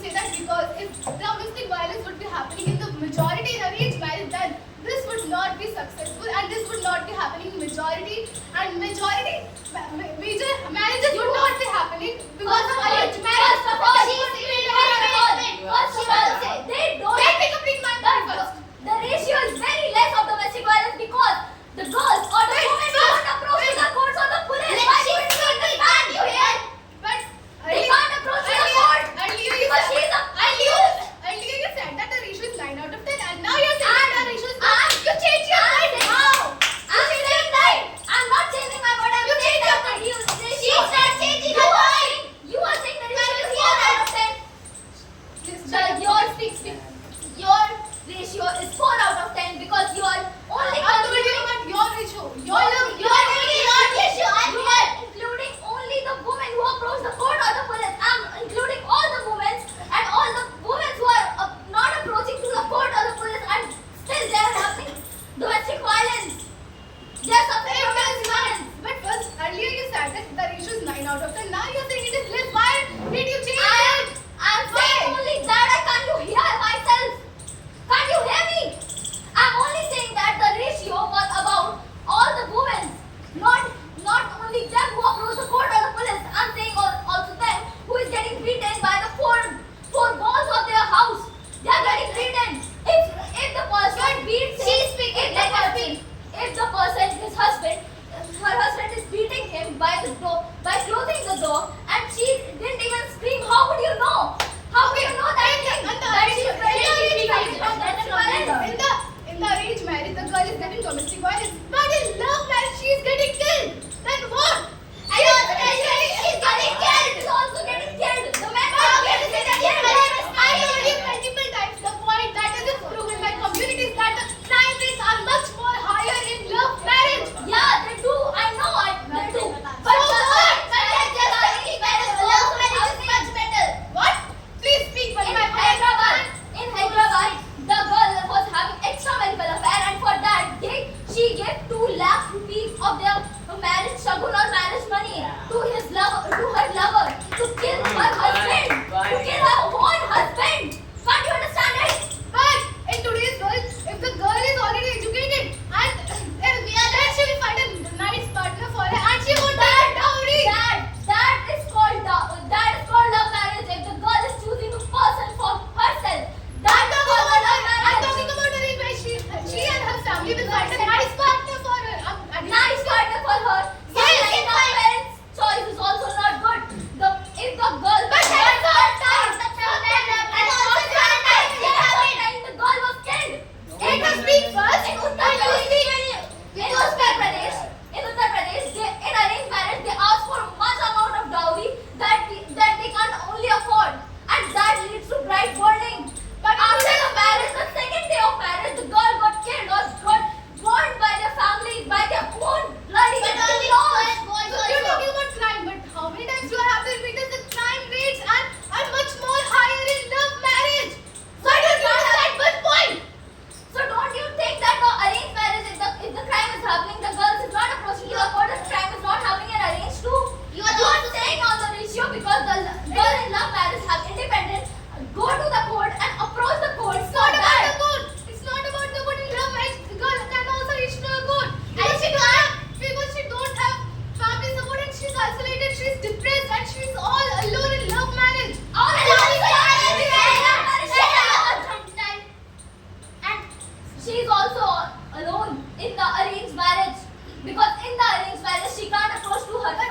say that because if domestic violence would be happening in the majority in arranged marriage, then this would not be successful and this would not be happening in majority, and majority major marriages would not be happening because of arranged marriage. First of all, they don't. Let me complete my point first. The ratio is very less of domestic violence because the girls or the women don't approach the courts or the police. Why do you understand? You hear? But They can't approach the court because she is a earlier you said that the ratio is 9 out of 10 and now you're saying that the ratio is you change your mind. How? I'm saying that. I'm not changing my word. I'm saying that the ratio. She's not changing her mind. You are saying the ratio is 4 out of 10. Your ratio is 4 out of 10 because you are only I'm talking about your ratio. Your ratio. You are including only the women who approach the court or the police. I'm including all the women and all the women who are not approaching to the court or the police and still they are having domestic violence. They are suffering from domestic violence. But first, earlier you said that the ratio is 9 out of 10. Now you're saying it is less. Why did you change it? I'm saying only that. Can't you hear myself? Can't you hear me? I'm only saying that the ratio was about all the women, not only them who approach the court or the police. I'm saying also them who is getting beaten by the four walls of their house. They are getting beaten. If the person beats if the person, his husband, her husband is beating him by the door, by closing the door, and she didn't even scream, how would you know? How would you know that she is very In the arranged marriage, the girl is getting domestic violence. But in love marriage, she is getting killed. Then what? And also she's getting killed. She's also getting killed. The men are getting killed. I told you multiple times the point that is proven by communities that the crime rates are much more higher in love marriage. Yeah, they do. I know. They do. But what? Please speak. But In Hyderabad, the girl was having extramarital affair, and for that she gave 2 lakh rupees of their marriage shagun or marriage money to her lover, to kill her husband, to kill her own husband. Can't you understand it? But in today's world, if the girl is already educated and then she will find a nice partner for her and she won't have dowry. That is called love marriage. If the girl is choosing a person for herself, that is called love marriage. I'm talking about arranged marriage. She and her family will find a nice partner for her. Nice partner for her. Sometimes our parents' choice is also not good. If the girl But that is not time. the girl was killed. Let us speak first. In Uttar Pradesh, in arranged marriage, they ask for much amount of dowry that they can't only afford, and that leads to bride burning. But after the marriage, the second day of marriage, the girl got killed or got burned by their family, by their own bloody in-laws. You're talking about crime, but how many times do I have to repeat that the crime rates are much more higher in love marriage? So I don't understand one point. So don't you think that the arranged marriage, if the crime is happening, the girl is not approaching to the court, the crime is not happening in arranged too? You are saying on the ratio because the girl in love marriage have independent, go to the court and approach the court. It's not about the court. It's not about the court. In love marriage, the girl can also reach to a court. Because she don't have family support and she's isolated, she's depressed.